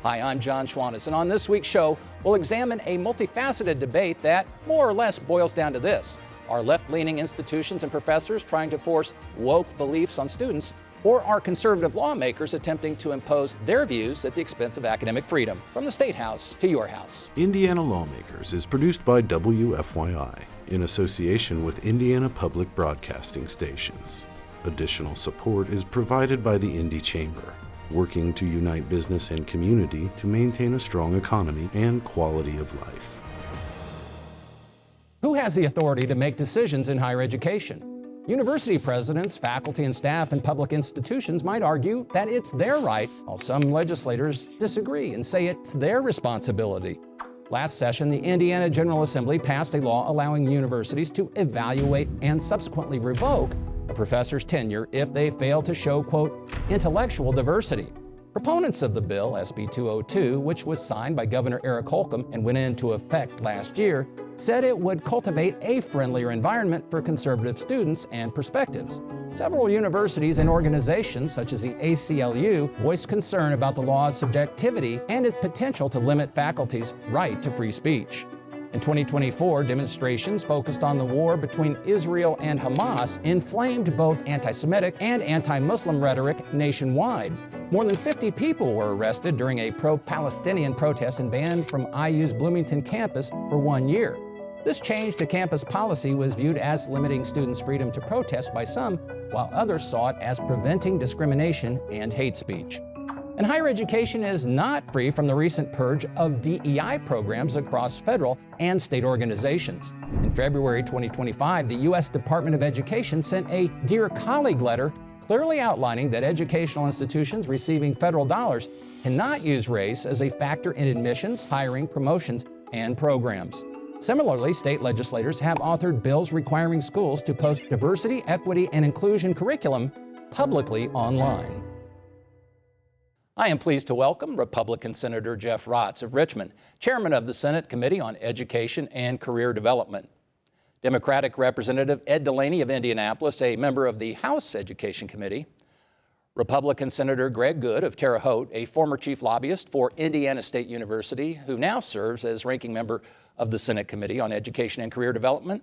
Hi, I'm John Schwantes, and on this week's show, we'll examine a multifaceted debate that more or less boils down to this. Are left-leaning institutions and professors trying to force woke beliefs on students, or are conservative lawmakers attempting to impose their views at the expense of academic freedom? From the State House to your house. Indiana Lawmakers is produced by WFYI in association with Indiana Public Broadcasting Stations. Additional support is provided by the Indy Chamber, working to unite business and community to maintain a strong economy and quality of life. Who has the authority to make decisions in higher education? University presidents, faculty, and staff in public institutions might argue that it's their right, while some legislators disagree and say it's their responsibility. Last session, the Indiana General Assembly passed a law allowing universities to evaluate and subsequently revoke a professor's tenure if they fail to show, quote, intellectual diversity. Proponents of the bill, SB 202, which was signed by Governor Eric Holcomb and went into effect last year, said it would cultivate a friendlier environment for conservative students and perspectives. Several universities and organizations, such as the ACLU, voiced concern about the law's subjectivity and its potential to limit faculty's right to free speech. In 2024, demonstrations focused on the war between Israel and Hamas inflamed both anti-Semitic and anti-Muslim rhetoric nationwide. More than 50 people were arrested during a pro-Palestinian protest and banned from IU's Bloomington campus for 1 year. This change to campus policy was viewed as limiting students' freedom to protest by some, while others saw it as preventing discrimination and hate speech. And higher education is not free from the recent purge of DEI programs across federal and state organizations. In February 2025, the U.S. Department of Education sent a Dear Colleague letter clearly outlining that educational institutions receiving federal dollars cannot use race as a factor in admissions, hiring, promotions, and programs. Similarly, state legislators have authored bills requiring schools to post diversity, equity, and inclusion curriculum publicly online. I am pleased to welcome Republican Senator Jeff Raatz of Richmond, chairman of the Senate Committee on Education and Career Development. Democratic Representative Ed DeLaney of Indianapolis, a member of the House Education Committee. Republican Senator Greg Goode of Terre Haute, a former chief lobbyist for Indiana State University, who now serves as ranking member of the Senate Committee on Education and Career Development.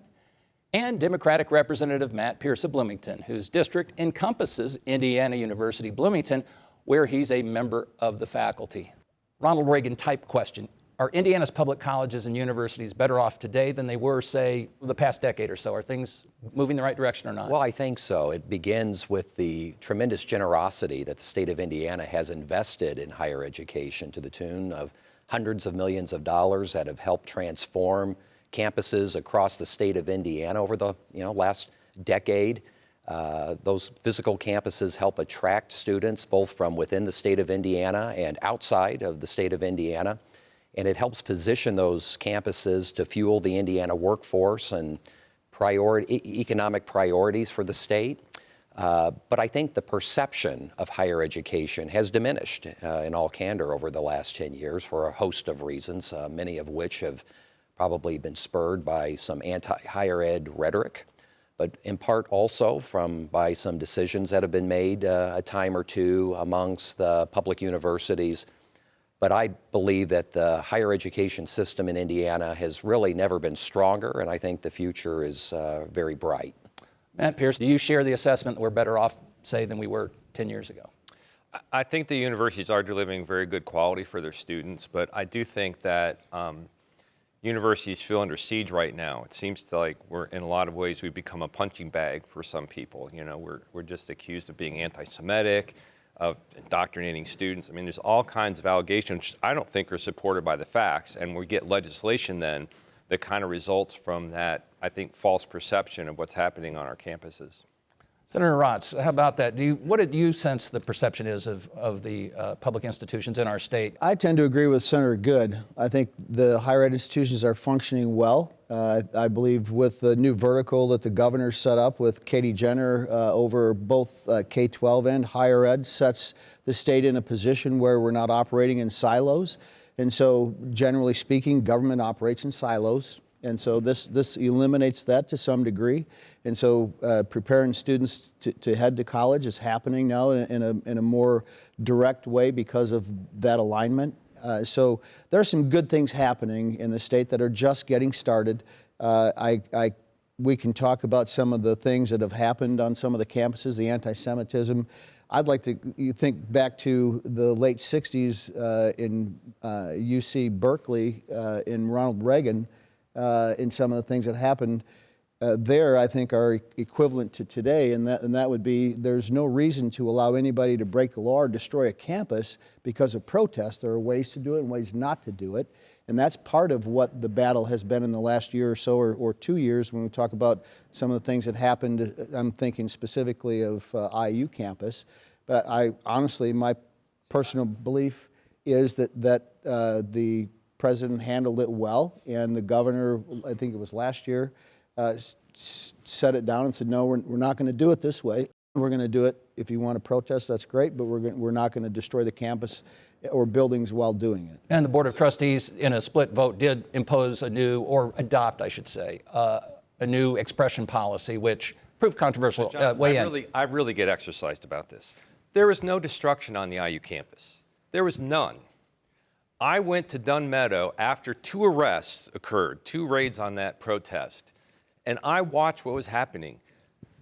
And Democratic Representative Matt Pierce of Bloomington, whose district encompasses Indiana University Bloomington, where he's a member of the faculty. Ronald Reagan type question. Are Indiana's public colleges and universities better off today than they were, say, the past decade or so? Are things moving the right direction or not? Well, I think so. It begins with the tremendous generosity that the state of Indiana has invested in higher education to the tune of hundreds of millions of dollars that have helped transform campuses across the state of Indiana over the last decade. Those physical campuses help attract students both from within the state of Indiana and outside of the state of Indiana. And it helps position those campuses to fuel the Indiana workforce and economic priorities for the state. But I think the perception of higher education has diminished in all candor over the last 10 years for a host of reasons, many of which have probably been spurred by some anti-higher ed rhetoric, but in part also by some decisions that have been made a time or two amongst the public universities. But I believe that the higher education system in Indiana has really never been stronger, and I think the future is very bright. Matt Pierce, do you share the assessment that we're better off, say, than we were 10 years ago? I think the universities are delivering very good quality for their students, but I do think that universities feel under siege right now. It seems like in a lot of ways, we've become a punching bag for some people. We're just accused of being anti-Semitic, of indoctrinating students. I mean, there's all kinds of allegations which I don't think are supported by the facts, and we get legislation then that kind of results from that, I think, false perception of what's happening on our campuses. Senator Raatz, how about that? What did you sense the perception is of the public institutions in our state? I tend to agree with Senator Goode. I think the higher ed institutions are functioning well. I believe with the new vertical that the governor set up with Katie Jenner over both K-12 and higher ed sets the state in a position where we're not operating in silos. And so generally speaking, government operates in silos. And so this eliminates that to some degree. And so preparing students to head to college is happening now in a more direct way because of that alignment. So there are some good things happening in the state that are just getting started. We can talk about some of the things that have happened on some of the campuses, the anti-Semitism. I'd like you think back to the late 60s in UC Berkeley in Ronald Reagan, in some of the things that happened there, I think, are equivalent to today, and that would be there's no reason to allow anybody to break the law or destroy a campus because of protest. There are ways to do it and ways not to do it, and that's part of what the battle has been in the last year or so, or 2 years when we talk about some of the things that happened. I'm thinking specifically of IU campus, but honestly, my personal belief is that the president handled it well, and the governor, I think it was last year, set it down and said, no, we're not going to do it this way. We're going to do it. If you want to protest, that's great, but we're not going to destroy the campus or buildings while doing it. And the Board of Trustees, in a split vote, did impose a new, or adopt, I should say, a new expression policy, which proved controversial. John, I really get exercised about this. There was no destruction on the IU campus. There was none. I went to Dunn Meadow after 2 arrests occurred, 2 raids on that protest, and I watched what was happening.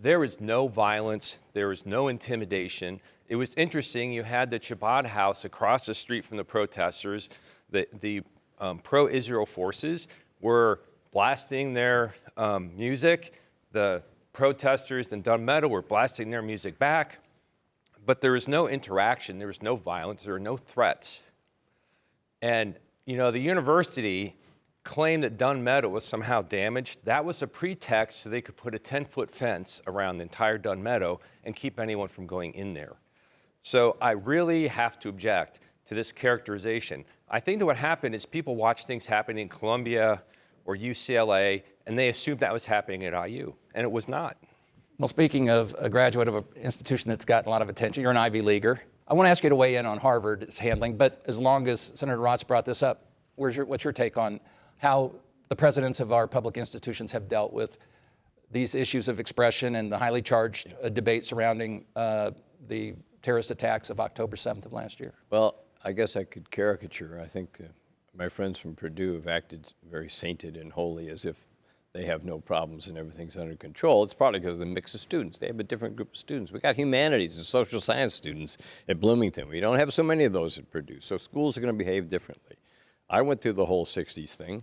There was no violence. There was no intimidation. It was interesting. You had the Chabad House across the street from the protesters. The pro-Israel forces were blasting their music. The protesters in Dunn Meadow were blasting their music back. But there was no interaction. There was no violence. There were no threats. And, you know, the university claimed that Dunn Meadow was somehow damaged. That was a pretext so they could put a 10-foot fence around the entire Dunn Meadow and keep anyone from going in there. So I really have to object to this characterization. I think that what happened is people watch things happen in Columbia or UCLA, and they assumed that was happening at IU, and it was not. Well, speaking of a graduate of an institution that's gotten a lot of attention, you're an Ivy Leaguer. I want to ask you to weigh in on Harvard's handling, but as long as Senator Raatz brought this up, what's your take on how the presidents of our public institutions have dealt with these issues of expression and the highly charged debate surrounding the terrorist attacks of October 7th of last year? Well, I guess I could caricature. I think my friends from Purdue have acted very sainted and holy, as if they have no problems and everything's under control. It's partly because of the mix of students. They have a different group of students. We got humanities and social science students at Bloomington. We don't have so many of those at Purdue, so schools are going to behave differently. I went through the whole 60s thing.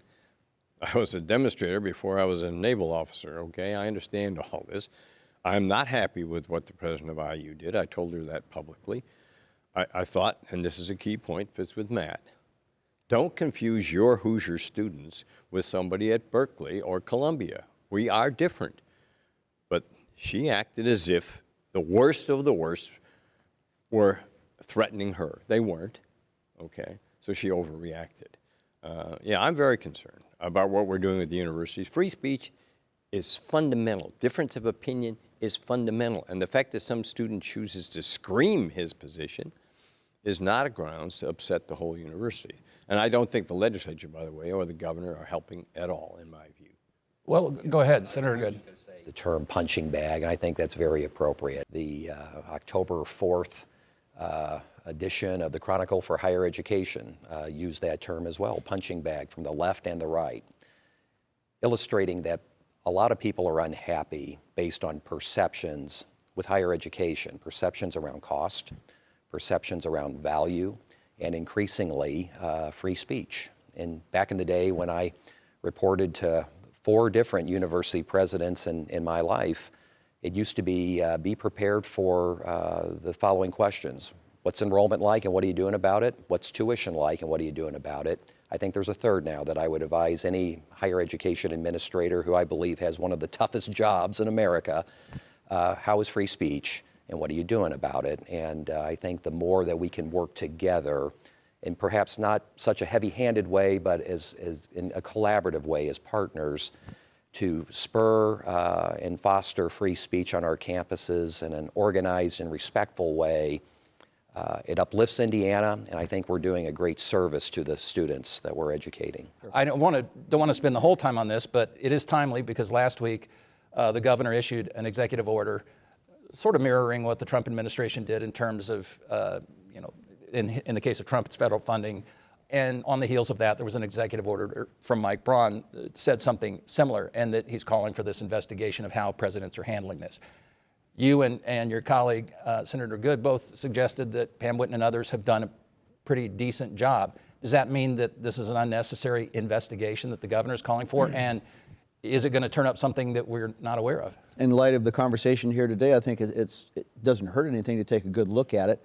I was a demonstrator before I was a naval officer, okay? I understand all this. I'm not happy with what the president of IU did. I told her that publicly. I thought, and this is a key point, fits with Matt, don't confuse your Hoosier students with somebody at Berkeley or Columbia. We are different. But she acted as if the worst of the worst were threatening her. They weren't, okay? So she overreacted. Yeah, I'm very concerned about what we're doing with the universities. Free speech is fundamental. Difference of opinion is fundamental. And the fact that some student chooses to scream his position is not a grounds to upset the whole university. And I don't think the legislature, by the way, or the governor are helping at all, in my view. Well, go ahead, Senator Goode. The term punching bag, and I think that's very appropriate. The October 4th edition of the Chronicle for Higher Education used that term as well, punching bag, from the left and the right, illustrating that a lot of people are unhappy based on perceptions with higher education, perceptions around cost, perceptions around value, and increasingly free speech. And back in the day when I reported to 4 different university presidents in my life, it used to be prepared for the following questions. What's enrollment like and what are you doing about it? What's tuition like and what are you doing about it? I think there's a third now that I would advise any higher education administrator who I believe has one of the toughest jobs in America. How is free speech and what are you doing about it? And I think the more that we can work together in perhaps not such a heavy-handed way, but as in a collaborative way as partners to spur and foster free speech on our campuses in an organized and respectful way, it uplifts Indiana, and I think we're doing a great service to the students that we're educating. I don't want to spend the whole time on this, but it is timely because last week the governor issued an executive order sort of mirroring what the Trump administration did in terms of, in the case of Trump, it's federal funding And on the heels of that, there was an executive order from Mike Braun that said something similar, and that he's calling for this investigation of how presidents are handling this. You and your colleague, Senator Goode, both suggested that Pam Whitten and others have done a pretty decent job. Does that mean that this is an unnecessary investigation that the governor is calling for? And is it going to turn up something that we're not aware of? In light of the conversation here today, I think it doesn't hurt anything to take a good look at it.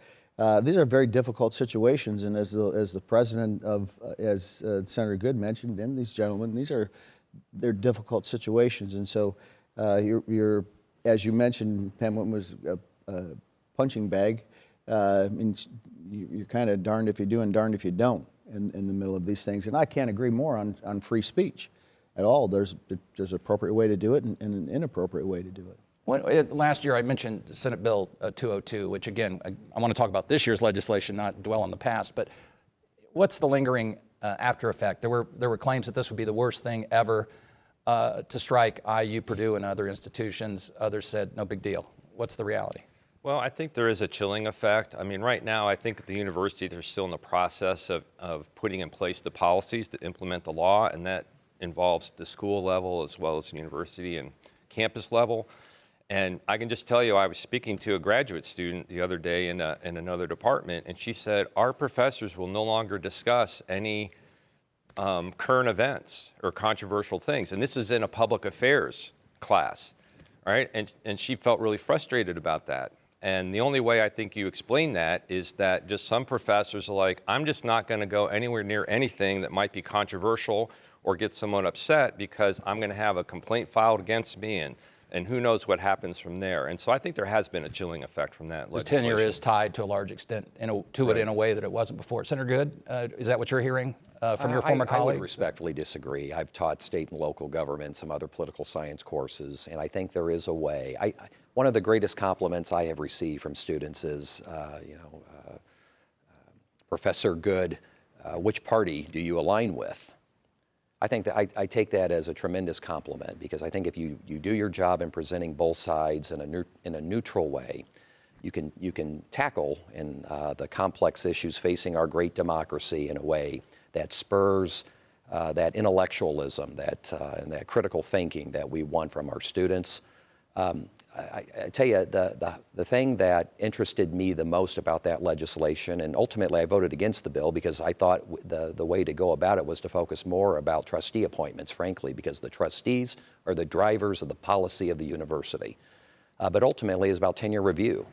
These are very difficult situations, and as the president as Senator Goode mentioned, and these gentlemen, they're difficult situations, and so you're as you mentioned, Pam Whitten was a punching bag. You're kind of darned if you do and darned if you don't in the middle of these things, and I can't agree more on free speech at all. There's an appropriate way to do it and an inappropriate way to do it. Last year I mentioned Senate Bill 202, which again, I want to talk about this year's legislation, not dwell on the past, but what's the lingering after effect? There were claims that this would be the worst thing ever to strike IU, Purdue, and other institutions. Others said, no big deal. What's the reality? Well, I think there is a chilling effect. I mean, right now, I think at the university, they're still in the process of putting in place the policies that implement the law, and that involves the school level as well as the university and campus level. And I can just tell you, I was speaking to a graduate student the other day in another department, and she said, our professors will no longer discuss any current events or controversial things. And this is in a public affairs class, right? And she felt really frustrated about that. And the only way I think you explain that is that just some professors are like, I'm just not going to go anywhere near anything that might be controversial or get someone upset because I'm going to have a complaint filed against me, and who knows what happens from there. And so I think there has been a chilling effect from that legislation. Tenure is tied to a large extent to it in a way that it wasn't before. Senator Goode, is that what you're hearing from your former colleague? I would respectfully disagree. I've taught state and local government, some other political science courses, and I think there is a way. One of the greatest compliments I have received from students is, Professor Goode, which party do you align with? I think that I take that as a tremendous compliment, because I think if you do your job in presenting both sides in a neutral way, you can tackle the complex issues facing our great democracy in a way that spurs that intellectualism, and that critical thinking that we want from our students. I tell you, the thing that interested me the most about that legislation, and ultimately I voted against the bill because I thought the way to go about it was to focus more about trustee appointments, frankly, because the trustees are the drivers of the policy of the university. But ultimately it's about tenure review.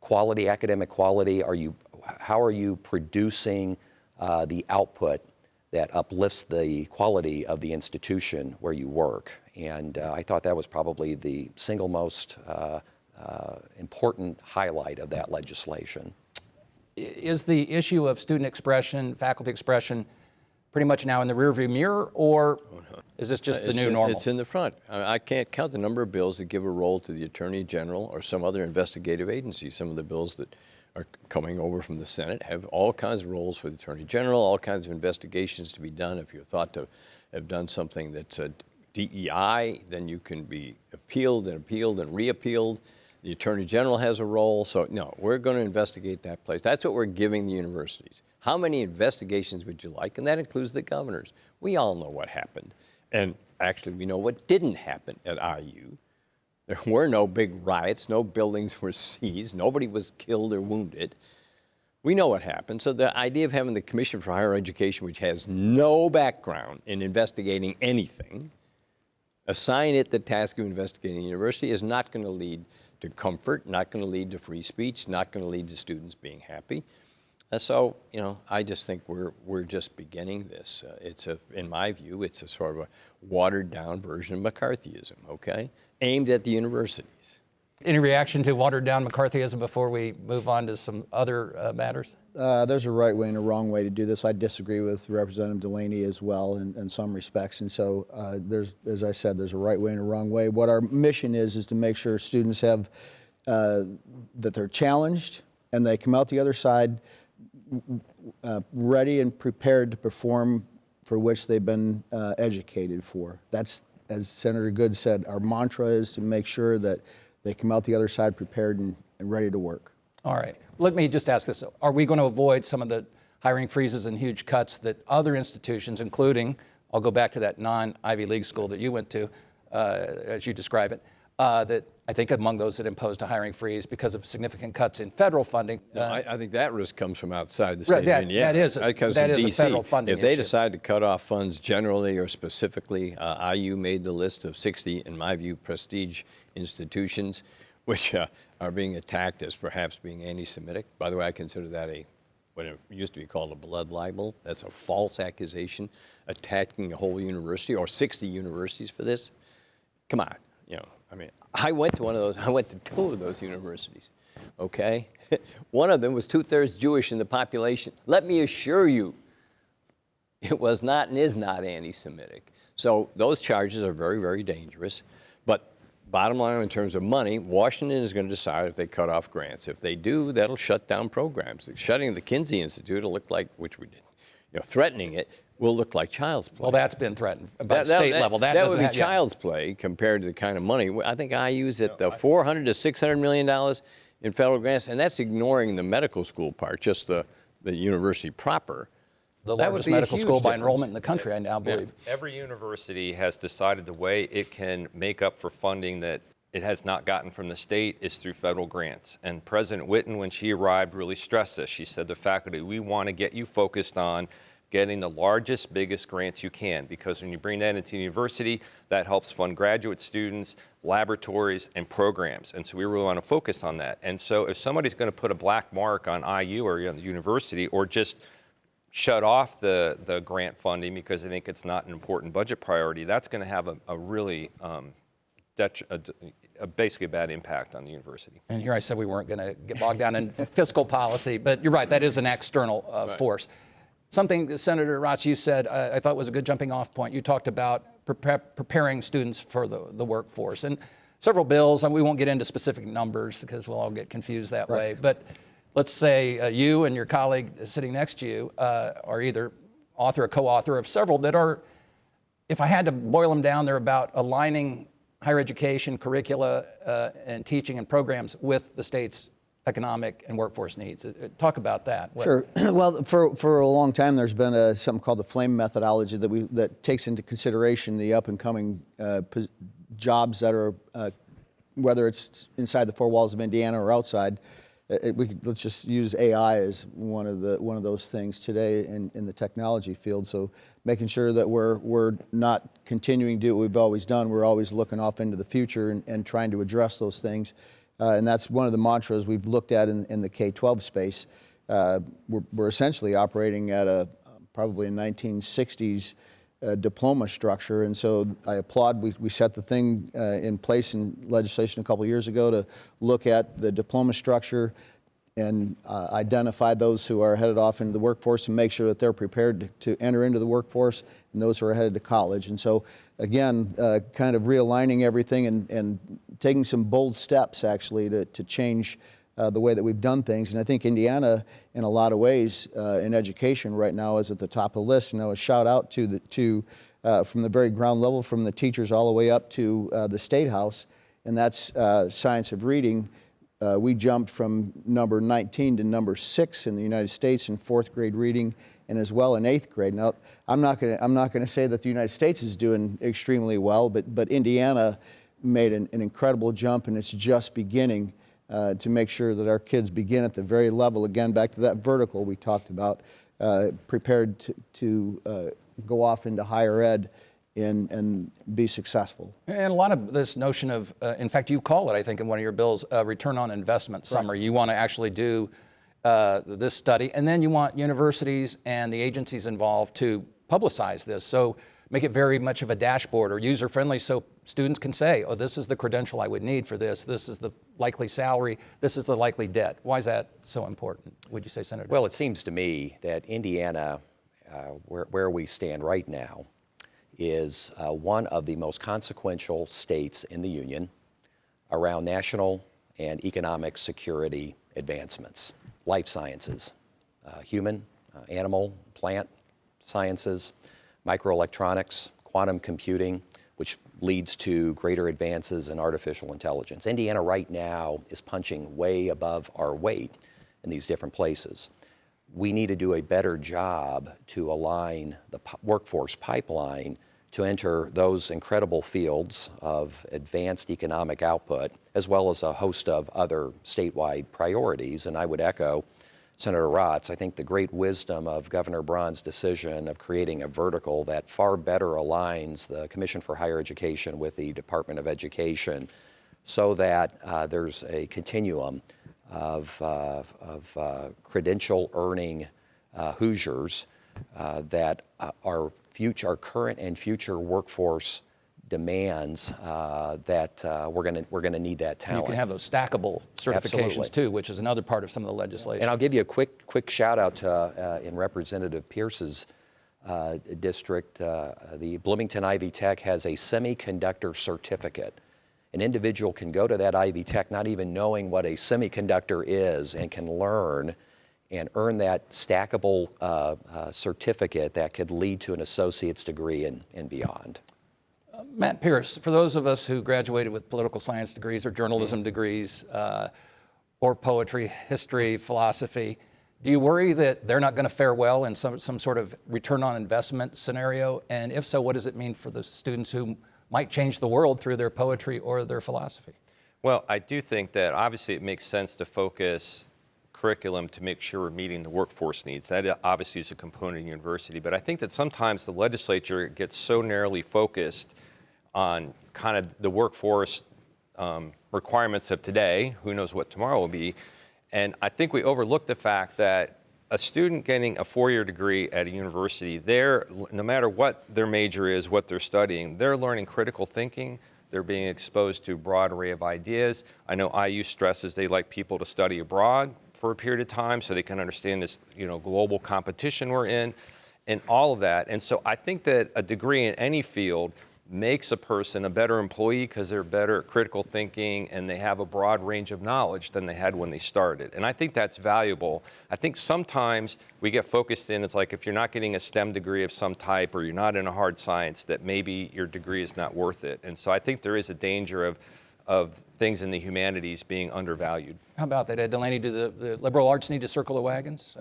Quality, academic quality, how are you producing the output that uplifts the quality of the institution where you work? And I thought that was probably the single most important highlight of that legislation. Is the issue of student expression, faculty expression, pretty much now in the rearview mirror, or is this just the new normal? It's in the front. I can't count the number of bills that give a role to the Attorney General or some other investigative agency. Some of the bills that are coming over from the Senate have all kinds of roles for the Attorney General, all kinds of investigations to be done. If you're thought to have done something that's a DEI, then you can be appealed and reappealed. The Attorney General has a role. So no, we're going to investigate that place. That's what we're giving the universities. How many investigations would you like? And that includes the governors. We all know what happened. And actually, we know what didn't happen at IU. There were no big riots, no buildings were seized, nobody was killed or wounded. We know what happened. So the idea of having the Commission for Higher Education, which has no background in investigating anything, assign it the task of investigating the university is not going to lead to comfort, not going to lead to free speech, not going to lead to students being happy. So, I just think we're just beginning this. In my view, it's a sort of a watered down version of McCarthyism, okay? Aimed at the universities. Any reaction to watered down McCarthyism before we move on to some other matters? There's a right way and a wrong way to do this. I disagree with Representative DeLaney as well in some respects. And so as I said, there's a right way and a wrong way. What our mission is to make sure students have, that they're challenged and they come out the other side ready and prepared to perform for which they've been educated for. That's, as Senator Goode said, our mantra is to make sure that they come out the other side prepared and ready to work. All right. Let me just ask this. Are we going to avoid some of the hiring freezes and huge cuts that other institutions, including, I'll go back to that non-Ivy League school that you went to, as you describe it, that I think among those that imposed a hiring freeze because of significant cuts in federal funding. No, I think that risk comes from outside the state of Indiana. That is a federal funding If they issue. decide to cut off funds generally or specifically, IU made the list of 60, in my view, prestige institutions, which are being attacked as perhaps being anti-Semitic. By the way, I consider that what it used to be called a blood libel. That's a false accusation, attacking a whole university or 60 universities for this. Come on, I went to one of those. I went to 2 of those universities. Okay, one of them was 2/3 Jewish in the population. Let me assure you, it was not and is not anti-Semitic. So those charges are very, very dangerous. But bottom line, in terms of money, Washington is going to decide if they cut off grants. If they do, that'll shut down programs. Shutting the Kinsey Institute will look like, which we did, threatening it will look like child's play. Well, that's been threatened at state level. That would be child's play compared to the kind of money. I think IU's at $400 to $600 million in federal grants, and that's ignoring the medical school part, just the university proper. The largest medical school by enrollment in the country, I now believe. Every university has decided the way it can make up for funding that it has not gotten from the state is through federal grants. And President Whitten, when she arrived, really stressed this. She said, the faculty, we want to get you focused on getting the largest, biggest grants you can, because when you bring that into the university, that helps fund graduate students, laboratories, and programs. And so we really want to focus on that. And so if somebody's going to put a black mark on IU or the university, or just shut off the grant funding because they think it's not an important budget priority, that's going to have a really basically a bad impact on the university. And here I said we weren't going to get bogged down in fiscal policy, but you're right, that is an external force. Something, Senator Raatz, you said I thought was a good jumping off point. You talked about preparing students for the workforce. And several bills, and we won't get into specific numbers because we'll all get confused that way, but let's say you and your colleague sitting next to you are either author or co-author of several that are, if I had to boil them down, they're about aligning higher education curricula and teaching and programs with the state's economic and workforce needs. Talk about that. Sure. Well, for a long time, there's been something called the FLAME methodology that takes into consideration the up and coming jobs that are, whether it's inside the 4 walls of Indiana or outside. Let's just use AI as one of those things today in the technology field. So making sure that we're not continuing to do what we've always done. We're always looking off into the future and trying to address those things. And that's one of the mantras we've looked at in the K-12 space. We're essentially operating at probably a 1960s diploma structure, and so I applaud. We set the thing in place in legislation a couple of years ago to look at the diploma structure and identify those who are headed off into the workforce and make sure that they're prepared to enter into the workforce, and those who are headed to college. And so, again, kind of realigning everything and taking some bold steps, actually, to change the way that we've done things. And I think Indiana, in a lot of ways, in education right now is at the top of the list. And a shout out to from the very ground level, from the teachers all the way up to the State House, and that's science of reading. We jumped from number 19 to number 6 in the United States in 4th grade reading, and as well in 8th grade. Now, I'm not going to say that the United States is doing extremely well, but Indiana made an incredible jump, and it's just beginning to make sure that our kids begin at the very level, again, back to that vertical we talked about, prepared to go off into higher ed and be successful. And a lot of this notion of, in fact, you call it, I think, in one of your bills, return on investment summary. Right. You want to actually do this study, and then you want universities and the agencies involved to publicize this. So make it very much of a dashboard or user-friendly so students can say, oh, this is the credential I would need for this. This is the likely salary. This is the likely debt. Why is that so important, would you say, Senator? Well, it seems to me that Indiana, where we stand right now, is one of the most consequential states in the Union around national and economic security advancements, life sciences, human, animal, plant sciences, microelectronics, quantum computing, which leads to greater advances in artificial intelligence. Indiana right now is punching way above our weight in these different places. we need to do a better job to align the workforce pipeline to enter those incredible fields of advanced economic output, as well as a host of other statewide priorities. And I would echo Senator Raatz. I think the great wisdom of Governor Braun's decision of creating a vertical that far better aligns the Commission for Higher Education with the Department of Education so that there's a continuum of credential earning Hoosiers that our current and future workforce demands that we're going to need that talent. You can have those stackable certifications Absolutely. Too, which is another part of some of the legislation. And I'll give you a quick shout out to in Representative Pierce's district. The Bloomington Ivy Tech has a semiconductor certificate. An individual can go to that Ivy Tech not even knowing what a semiconductor is and can learn and earn that stackable certificate that could lead to an associate's degree and beyond. Matt Pierce, for those of us who graduated with political science degrees or journalism degrees or poetry, history, philosophy, do you worry that they're not going to fare well in some sort of return on investment scenario? And if so, what does it mean for the students who might change the world through their poetry or their philosophy? Well, I do think that obviously it makes sense to focus curriculum to make sure we're meeting the workforce needs. That obviously is a component of university, but I think that sometimes the legislature gets so narrowly focused on kind of the workforce requirements of today, who knows what tomorrow will be, and I think we overlook the fact that a student getting a 4-year degree at a university, no matter what their major is, what they're studying, they're learning critical thinking, they're being exposed to a broad array of ideas. I know IU stresses they like people to study abroad for a period of time so they can understand this, global competition we're in and all of that. And so I think that a degree in any field makes a person a better employee because they're better at critical thinking and they have a broad range of knowledge than they had when they started. And I think that's valuable. I think sometimes we get focused in, it's like if you're not getting a STEM degree of some type or you're not in a hard science, that maybe your degree is not worth it. And so I think there is a danger of things in the humanities being undervalued. How about that, Ed DeLaney? Do the liberal arts need to circle the wagons?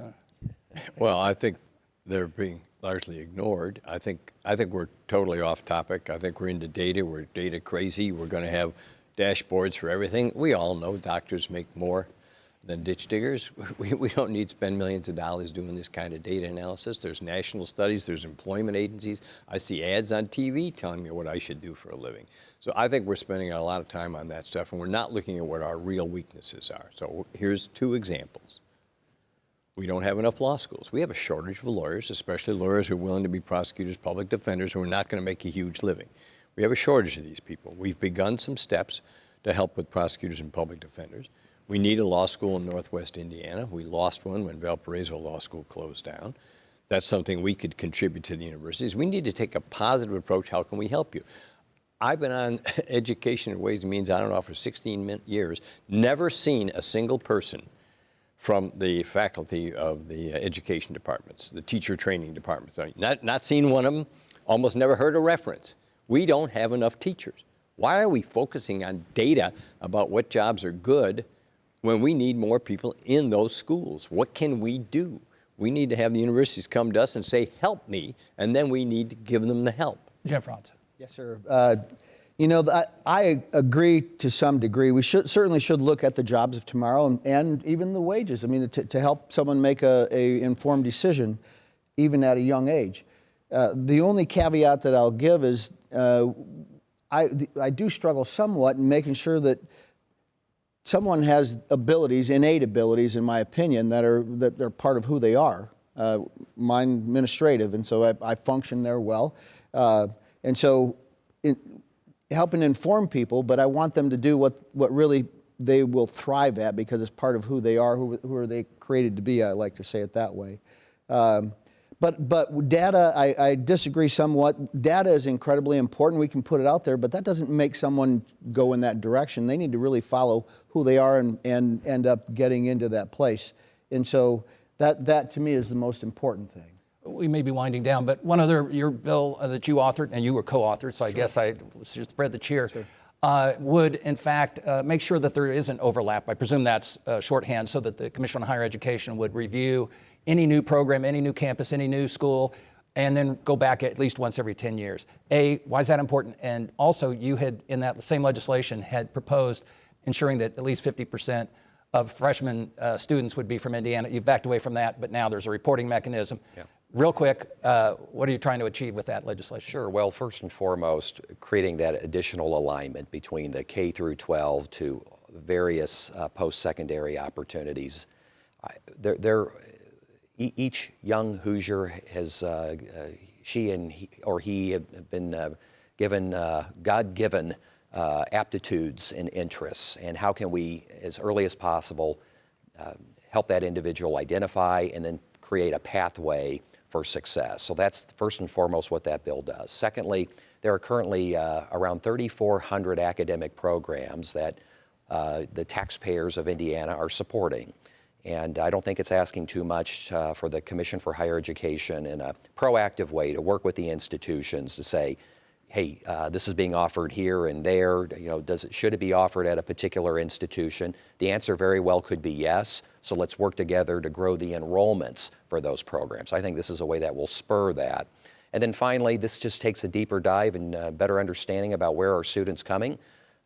Well, I think they're being largely ignored. I think we're totally off topic. I think we're into data. We're data crazy. We're going to have dashboards for everything. We all know doctors make more than ditch diggers. We don't need to spend millions of dollars doing this kind of data analysis. There's national studies. There's employment agencies. I see ads on TV telling me what I should do for a living. So I think we're spending a lot of time on that stuff, and we're not looking at what our real weaknesses are. So here's 2 examples. We don't have enough law schools. We have a shortage of lawyers, especially lawyers who are willing to be prosecutors, public defenders, who are not going to make a huge living. We have a shortage of these people. We've begun some steps to help with prosecutors and public defenders. We need a law school in Northwest Indiana. We lost one when Valparaiso Law School closed down. That's something we could contribute to the universities. We need to take a positive approach. How can we help you? I've been on Education and Ways and Means on and off for 16 years, never seen a single person from the faculty of the education departments, the teacher training departments. Not seen one of them, almost never heard a reference. We don't have enough teachers. Why are we focusing on data about what jobs are good when we need more people in those schools? What can we do? We need to have the universities come to us and say, help me, and then we need to give them the help. Jeff Raatz. Yes, sir. I agree to some degree. We certainly should look at the jobs of tomorrow and even the wages. I mean, to help someone make a informed decision, even at a young age. The only caveat that I'll give is I do struggle somewhat in making sure that someone has abilities, innate abilities, in my opinion, that they're part of who they are. Mine administrative, and so I function there well, and so. Helping inform people, but I want them to do what really they will thrive at because it's part of who they are, who are they created to be, I like to say it that way. But data, I disagree somewhat. Data is incredibly important. We can put it out there, but that doesn't make someone go in that direction. They need to really follow who they are and end up getting into that place. And so that to me is the most important thing. We may be winding down, but one other, your bill that you authored, and you were co-authored, so I guess I should spread the cheer, would in fact make sure that there isn't overlap. I presume that's shorthand, so that the Commission on Higher Education would review any new program, any new campus, any new school, and then go back at least once every 10 years. Why is that important? And also, you had, in that same legislation, had proposed ensuring that at least 50% of freshman students would be from Indiana. You've backed away from that, but now there's a reporting mechanism. Yeah. Real quick, what are you trying to achieve with that legislation? Sure. Well, first and foremost, creating that additional alignment between the K through 12 to various post-secondary opportunities. Each young Hoosier has, she and he have been given God-given aptitudes and interests, and how can we, as early as possible, help that individual identify and then create a pathway for success. So that's first and foremost what that bill does. Secondly, there are currently around 3,400 academic programs that the taxpayers of Indiana are supporting. And I don't think it's asking too much for the Commission for Higher Education in a proactive way to work with the institutions to say, hey, this is being offered here and there. Should it be offered at a particular institution? The answer very well could be yes. So let's work together to grow the enrollments for those programs. I think this is a way that will spur that. And then finally, this just takes a deeper dive and better understanding about where are students coming.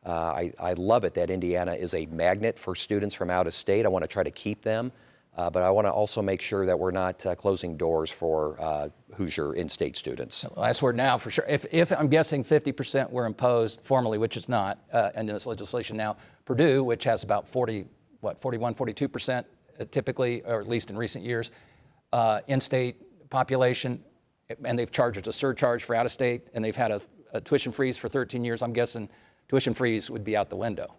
I love it that Indiana is a magnet for students from out of state. I want to try to keep them, but I want to also make sure that we're not closing doors for Hoosier in-state students. Last word now, for sure. If I'm guessing 50% were imposed formally, which is not, in this legislation now, Purdue, which has about 41, 42% typically, or at least in recent years, in-state population, and they've charged a surcharge for out-of-state, and they've had a tuition freeze for 13 years. I'm guessing tuition freeze would be out the window.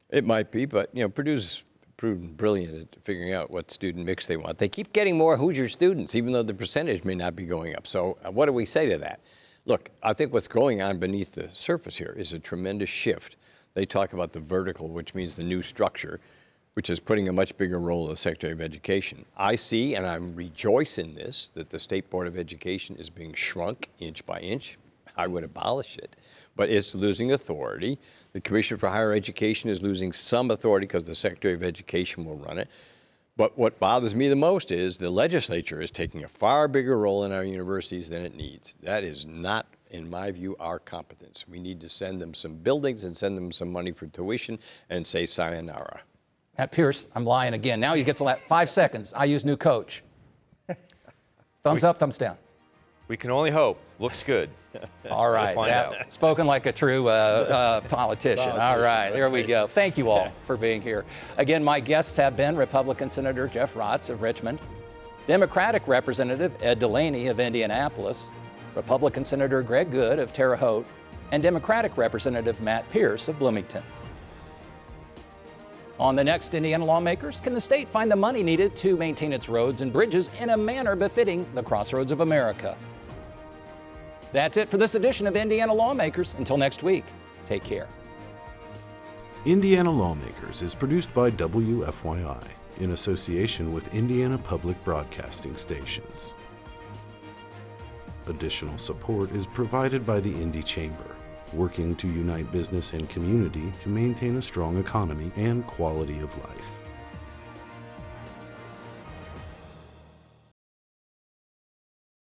It might be, but Purdue's proven brilliant at figuring out what student mix they want. They keep getting more Hoosier students, even though the percentage may not be going up. So what do we say to that? Look, I think what's going on beneath the surface here is a tremendous shift. They talk about the vertical, which means the new structure, which is putting a much bigger role of the Secretary of Education. I see, and I rejoice in this, that the State Board of Education is being shrunk inch by inch. I would abolish it, but it's losing authority. The Commission for Higher Education is losing some authority because the Secretary of Education will run it. But what bothers me the most is the legislature is taking a far bigger role in our universities than it needs. That is not, in my view, our competence. We need to send them some buildings and send them some money for tuition and say sayonara. Matt Pierce, I'm lying again. Now you get to 5 seconds. I use new coach. Thumbs up, thumbs down. We can only hope. Looks good. All right. We'll find out. Spoken like a true politician. All right. There we go. Thank you all for being here. Again, my guests have been Republican Senator Jeff Raatz of Richmond, Democratic Representative Ed DeLaney of Indianapolis, Republican Senator Greg Goode of Terre Haute, and Democratic Representative Matt Pierce of Bloomington. On the next Indiana Lawmakers, can the state find the money needed to maintain its roads and bridges in a manner befitting the crossroads of America? That's it for this edition of Indiana Lawmakers. Until next week, take care. Indiana Lawmakers is produced by WFYI in association with Indiana Public Broadcasting Stations. Additional support is provided by the Indy Chamber, working to unite business and community to maintain a strong economy and quality of life.